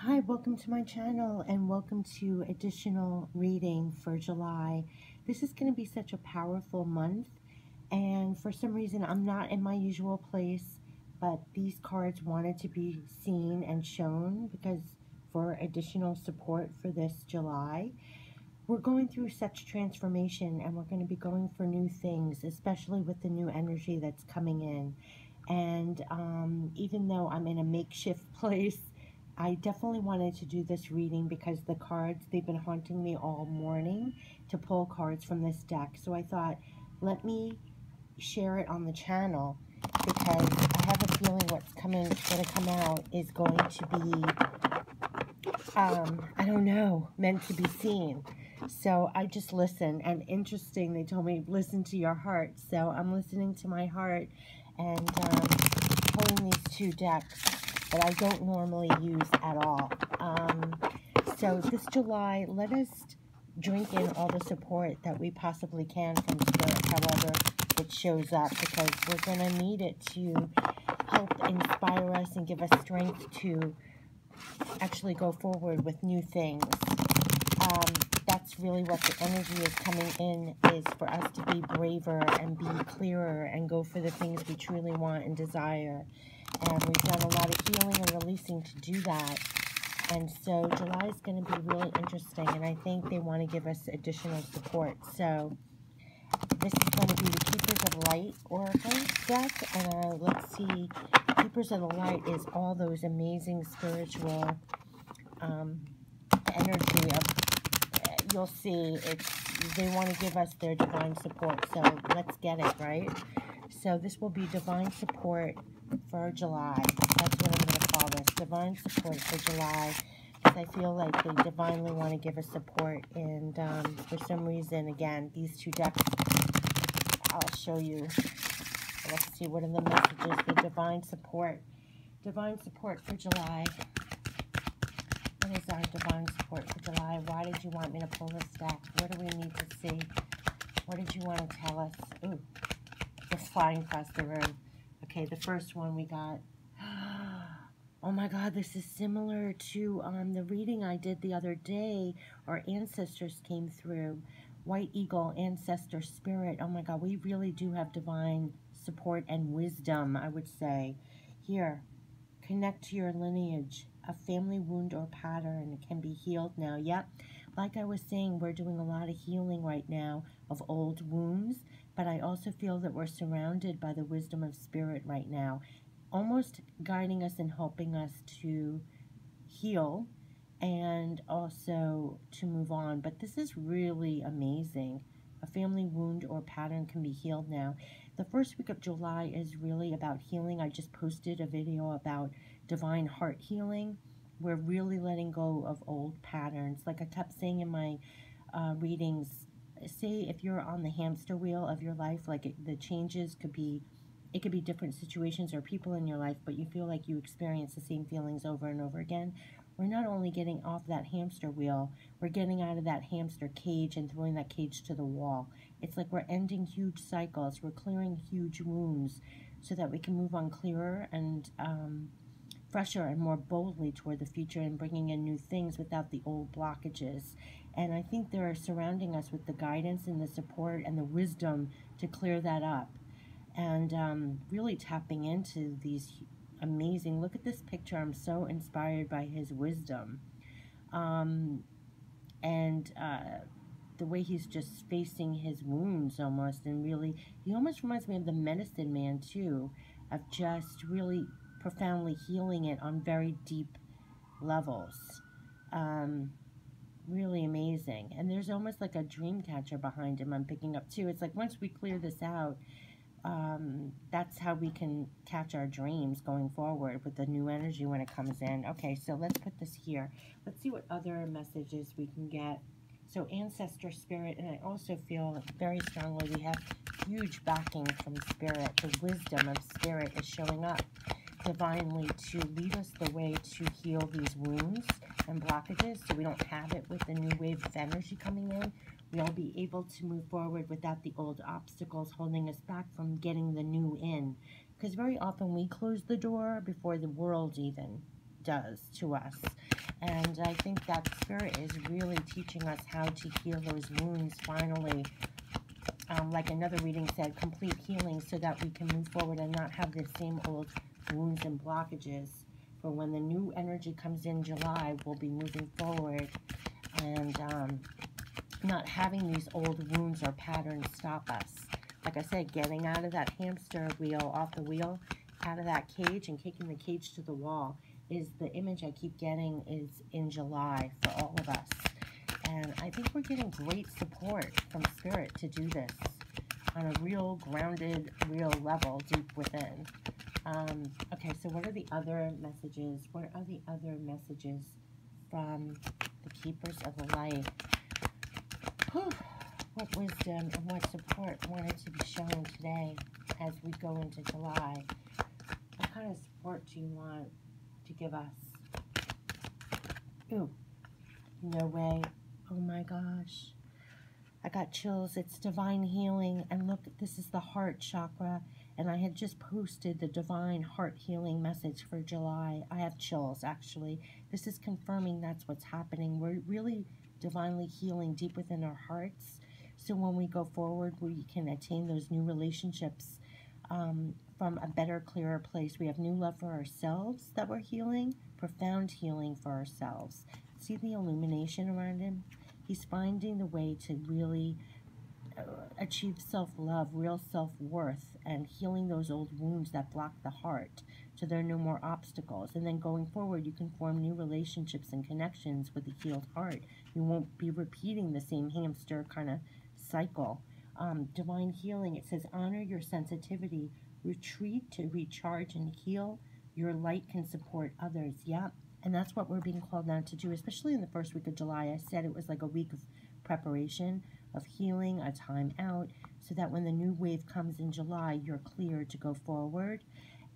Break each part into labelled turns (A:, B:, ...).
A: Hi, welcome to my channel and welcome to additional reading for July. This is going to be such a powerful month, and for some reason I'm not in my usual place, but these cards wanted to be seen and shown because for additional support for this July. We're going through such transformation and we're going to be going for new things, especially with the new energy that's coming in. And even though I'm in a makeshift place, I definitely wanted to do this reading because the cards, they've been haunting me all morning to pull cards from this deck. So I thought, let me share it on the channel because I have a feeling what's going to come out is going to be, I don't know, meant to be seen. So I just listen, and interesting, they told me, listen to your heart. So I'm listening to my heart and pulling these two decks that I don't normally use at all. So this July, let us drink in all the support that we possibly can from Spirit, however it shows up, because we're going to need it to help inspire us and give us strength to actually go forward with new things. That's really what the energy is coming in, is for us to be braver and be clearer and go for the things we truly want and desire. And we've done a lot of healing and releasing to do that. And so July is going to be really interesting, and I think they want to give us additional support. So this is going to be the Keepers of Light Oracle deck, and let's see, Keepers of the Light is all those amazing spiritual energy of, you'll see, they want to give us their divine support, so let's get it, right? So this will be divine support for July. That's what I'm going to call this, divine support for July, because I feel like they divinely want to give us support, and for some reason, again, these two decks, I'll show you. Let's see, what are the messages for divine support? Divine support for July. What is our divine support for July? Why did you want me to pull this deck? What do we need to see? What did you want to tell us? Ooh, it's flying across the room. Okay, the first one we got. Oh my God, this is similar to the reading I did the other day. Our ancestors came through. White Eagle, Ancestor Spirit. Oh my God, we really do have divine support and wisdom, I would say. Here, connect to your lineage. A family wound or pattern can be healed now. Yep, like I was saying, we're doing a lot of healing right now of old wounds, but I also feel that we're surrounded by the wisdom of Spirit right now, almost guiding us and helping us to heal and also to move on. But this is really amazing. A family wound or pattern can be healed now. The first week of July is really about healing. I just posted a video about divine heart healing. We're really letting go of old patterns. Like I kept saying in my readings, say if you're on the hamster wheel of your life, like the changes could be, it could be different situations or people in your life, but you feel like you experience the same feelings over and over again. We're not only getting off that hamster wheel, we're getting out of that hamster cage and throwing that cage to the wall. It's like we're ending huge cycles. We're clearing huge wounds so that we can move on clearer and fresher and more boldly toward the future and bringing in new things without the old blockages. And I think they're surrounding us with the guidance and the support and the wisdom to clear that up. And really tapping into these amazing, look at this picture, I'm so inspired by his wisdom. The way he's just facing his wounds almost, and really, he almost reminds me of the medicine man too, of just really profoundly healing it on very deep levels. Really amazing. And there's almost like a dream catcher behind him I'm picking up too. It's like once we clear this out, that's how we can catch our dreams going forward with the new energy when it comes in. Okay, so let's put this here. Let's see what other messages we can get. So Ancestor Spirit, and I also feel very strongly we have huge backing from Spirit. The wisdom of Spirit is showing up divinely to lead us the way to heal these wounds and blockages, so we don't have it with the new wave of energy coming in. We'll be able to move forward without the old obstacles holding us back from getting the new in. Because very often we close the door before the world even does to us. And I think that Spirit is really teaching us how to heal those wounds finally. Like another reading said, complete healing so that we can move forward and not have the same old wounds and blockages. For when the new energy comes in July, we'll be moving forward and not having these old wounds or patterns stop us. Like I said, getting out of that hamster wheel, off the wheel, out of that cage and kicking the cage to the wall is the image I keep getting is in July for all of us. And I think we're getting great support from Spirit to do this on a real grounded, real level deep within. Okay, so what are the other messages? What are the other messages from the Keepers of the Light? Whew. What wisdom and what support wanted to be shown today as we go into July? What kind of support do you want to give us? Ooh, no way. Oh my gosh. I got chills. It's divine healing. And look, this is the heart chakra. And I had just posted the divine heart healing message for July. I have chills, actually. This is confirming that's what's happening. We're really divinely healing deep within our hearts. So when we go forward, we can attain those new relationships from a better, clearer place. We have new love for ourselves that we're healing, profound healing for ourselves. See the illumination around him? He's finding the way to really achieve self-love, real self-worth, and healing those old wounds that block the heart so there are no more obstacles. And then going forward, you can form new relationships and connections with a healed heart. You won't be repeating the same hamster kind of cycle. Divine healing, it says, honor your sensitivity, retreat to recharge and heal. Your light can support others. Yeah, and that's what we're being called now to do, especially in the first week of July. I said it was like a week of preparation, of healing, a time out, so that when the new wave comes in July, you're clear to go forward.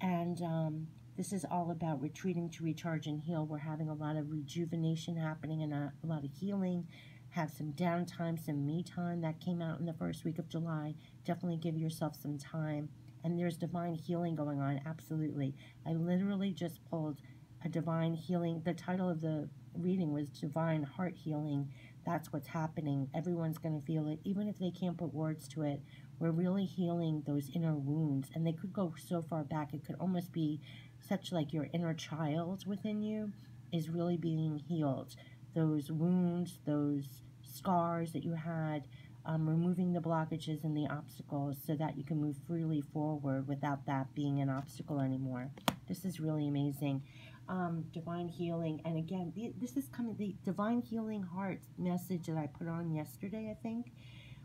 A: And this is all about retreating to recharge and heal. We're having a lot of rejuvenation happening and a lot of healing. Have some downtime, some me time that came out in the first week of July. Definitely give yourself some time. And there's divine healing going on, absolutely. I literally just pulled a divine healing. The title of the reading was Divine Heart Healing. That's what's happening. Everyone's going to feel it, even if they can't put words to it. We're really healing those inner wounds, and they could go so far back. It could almost be such like your inner child within you is really being healed. Those wounds, those scars that you had, removing the blockages and the obstacles so that you can move freely forward without that being an obstacle anymore. This is really amazing. Divine healing, and again, this is coming, the divine healing heart message that I put on yesterday, I think.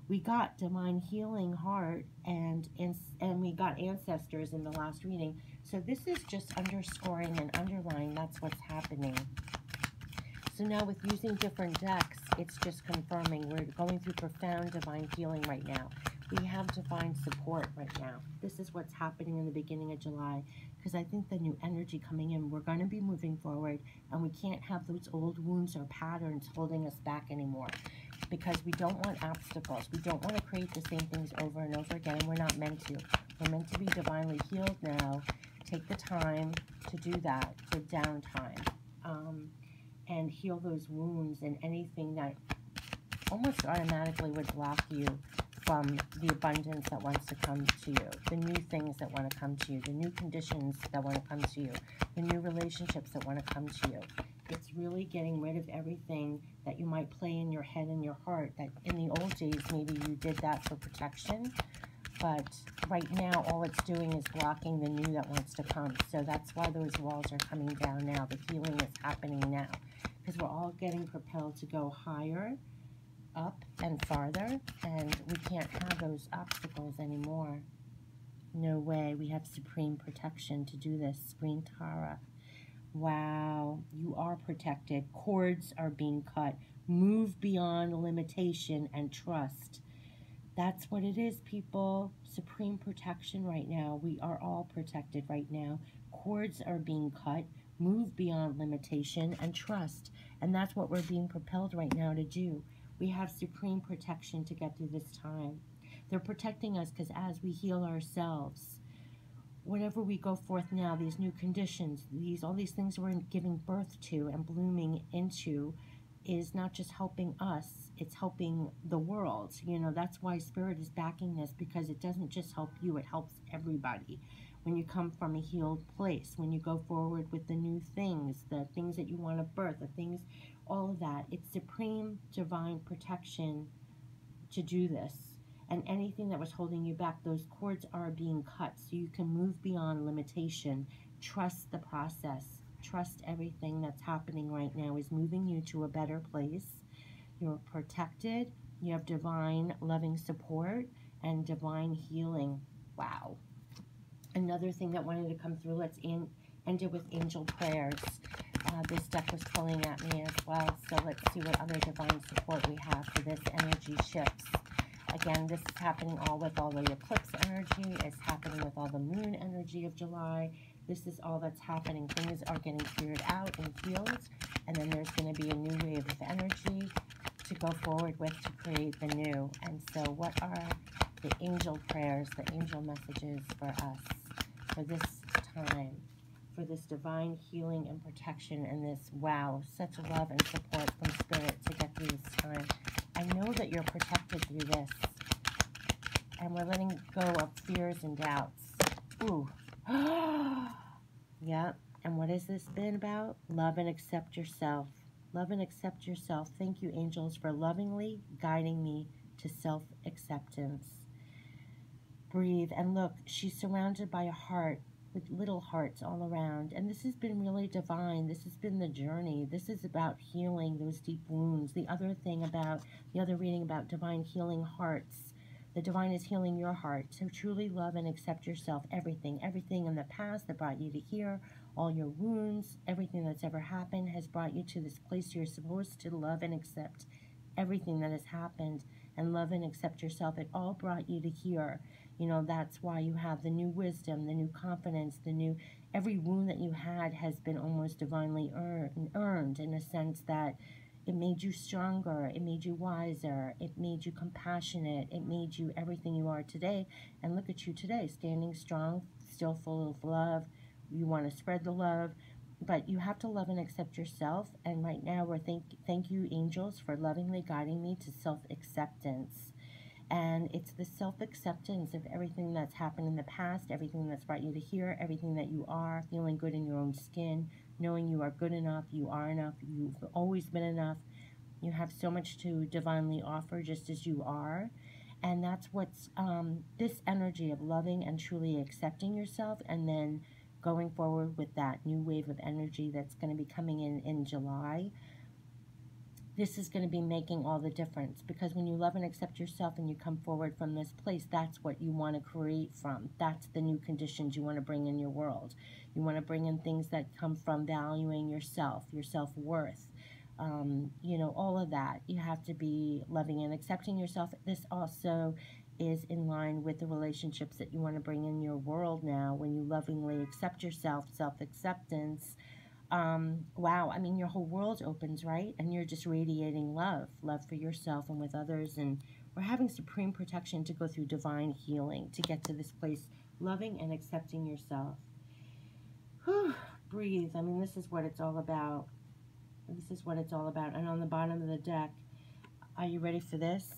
A: We got divine healing heart and we got ancestors in the last reading. So this is just underscoring and underlining that's what's happening. So now with using different decks, it's just confirming we're going through profound divine healing right now. We have divine support right now. This is what's happening in the beginning of July, because I think the new energy coming in, we're going to be moving forward, and we can't have those old wounds or patterns holding us back anymore, because we don't want obstacles. We don't want to create the same things over and over again, and we're not meant to. We're meant to be divinely healed now. Take the time to do that, to downtime, and heal those wounds and anything that almost automatically would block you from the abundance that wants to come to you, the new things that want to come to you, the new conditions that want to come to you, the new relationships that want to come to you. It's really getting rid of everything that you might play in your head and your heart, that in the old days maybe you did that for protection, but right now all it's doing is blocking the new that wants to come. So that's why those walls are coming down now. The healing is happening now, because we're all getting propelled to go higher, up and farther, and we can't have those obstacles anymore. No way. We have supreme protection to do this. Green Tara. Wow, you are protected. Cords are being cut. Move beyond limitation and trust. That's what it is, people. Supreme protection right now. We are all protected right now. Cords are being cut. Move beyond limitation and trust. And that's what we're being propelled right now to do. We have supreme protection to get through this time. They're protecting us because as we heal ourselves, whatever we go forth now, these new conditions, all these things we're giving birth to and blooming into, is not just helping us, it's helping the world. You know, that's why Spirit is backing this, because it doesn't just help you, it helps everybody. When you come from a healed place, when you go forward with the new things, the things that you want to birth, the things, all of that, it's supreme divine protection to do this. And anything that was holding you back, those cords are being cut so you can move beyond limitation. Trust the process. Trust everything that's happening right now is moving you to a better place. You're protected. You have divine loving support and divine healing. Wow. Another thing that wanted to come through, let's end it with angel prayers. This deck was pulling at me as well. So let's see what other divine support we have for this energy shifts. Again, this is happening all with all the eclipse energy. It's happening with all the moon energy of July. This is all that's happening. Things are getting cleared out and healed. And then there's going to be a new wave of energy to go forward with to create the new. And so what are the angel prayers, the angel messages for us for this time, for this divine healing and protection, and this, wow, such love and support from Spirit to get through this time. I know that you're protected through this. And we're letting go of fears and doubts. Ooh. Yeah. And what has this been about? Love and accept yourself. Love and accept yourself. Thank you, angels, for lovingly guiding me to self-acceptance. Breathe. And look, she's surrounded by a heart with little hearts all around. And this has been really divine. This has been the journey. This is about healing those deep wounds. The other reading about divine healing hearts. The divine is healing your heart. So truly love and accept yourself. Everything in the past that brought you to here, all your wounds, everything that's ever happened has brought you to this place. You're supposed to love and accept everything that has happened, and love and accept yourself. It all brought you to here. You know, that's why you have the new wisdom, the new confidence, every wound that you had has been almost divinely earned in a sense that it made you stronger, it made you wiser, it made you compassionate, it made you everything you are today. And look at you today, standing strong, still full of love. You want to spread the love, but you have to love and accept yourself. And right now, thank you, angels, for lovingly guiding me to self-acceptance. And it's the self-acceptance of everything that's happened in the past, everything that's brought you to here, everything that you are, feeling good in your own skin, knowing you are good enough, you are enough, you've always been enough. You have so much to divinely offer just as you are. And that's what's this energy of loving and truly accepting yourself, and then going forward with that new wave of energy that's going to be coming in July. This is going to be making all the difference, because when you love and accept yourself and you come forward from this place, that's what you want to create from. That's the new conditions you want to bring in your world. You want to bring in things that come from valuing yourself, your self-worth, you know, all of that. You have to be loving and accepting yourself. This also is in line with the relationships that you want to bring in your world now. When you lovingly accept yourself, self-acceptance, wow, I mean, your whole world opens, right? And you're just radiating love for yourself and with others. And we're having supreme protection to go through divine healing to get to this place, loving and accepting yourself. Whew, breathe. I mean, this is what it's all about. This is what it's all about. And on the bottom of the deck, are you ready for this?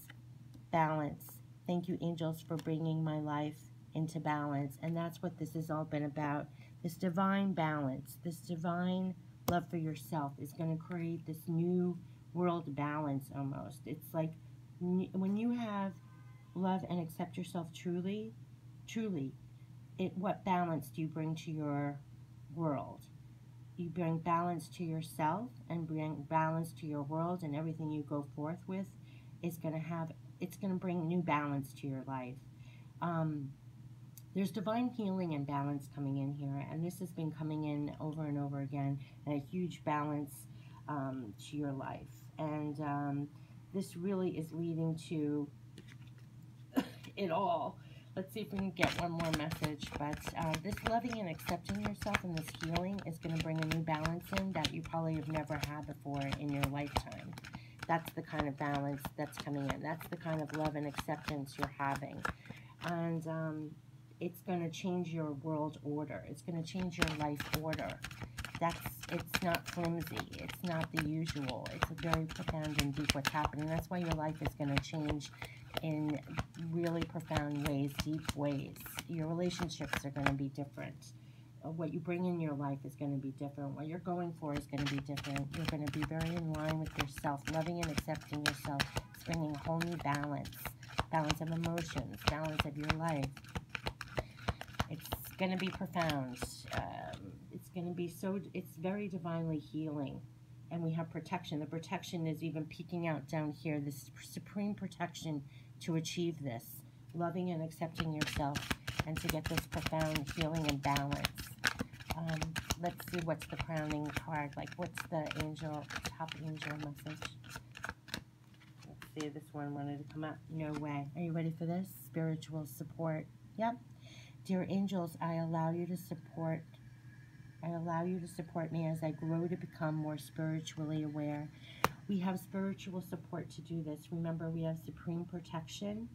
A: Balance. Thank you, angels, for bringing my life into balance. And that's what this has all been about. This divine balance, this divine love for yourself is going to create this new world balance almost. It's like when you have love and accept yourself truly, what balance do you bring to your world? You bring balance to yourself and bring balance to your world, and everything you go forth with is going to bring new balance to your life. There's divine healing and balance coming in here, and this has been coming in over and over again, and a huge balance to your life. And this really is leading to it all. Let's see if we can get one more message. But this loving and accepting yourself and this healing is going to bring a new balance in that you probably have never had before in your lifetime. That's the kind of balance that's coming in. That's the kind of love and acceptance you're having. And it's going to change your world order. It's going to change your life order. It's not flimsy. It's not the usual. It's very profound and deep what's happening. That's why your life is going to change in really profound ways, deep ways. Your relationships are going to be different. What you bring in your life is going to be different. What you're going for is going to be different. You're going to be very in line with yourself, loving and accepting yourself. It's bringing a whole new balance of emotions, balance of your life. It's going to be profound. It's going to be it's very divinely healing. And we have protection. The protection is even peeking out down here, this supreme protection to achieve this, loving and accepting yourself, and to get this profound healing and balance. Let's see what's the crowning card. Like, what's the top angel message? Let's see, this one wanted to come up. No way. Are you ready for this? Spiritual support. Yep. Dear angels, I allow you to support me as I grow to become more spiritually aware. We have spiritual support to do this. Remember, we have supreme protection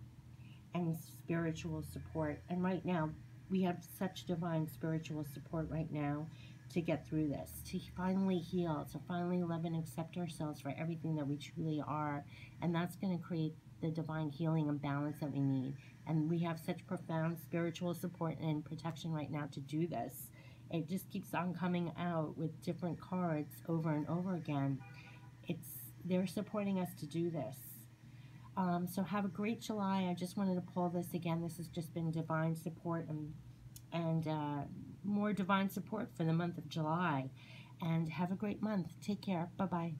A: and spiritual support. And right now, we have such divine spiritual support right now to get through this, to finally heal, to finally love and accept ourselves for everything that we truly are. And that's going to create the divine healing and balance that we need. And we have such profound spiritual support and protection right now to do this. It just keeps on coming out with different cards over and over again. They're supporting us to do this. So have a great July. I just wanted to pull this again. This has just been divine support and more divine support for the month of July. And have a great month. Take care. Bye-bye.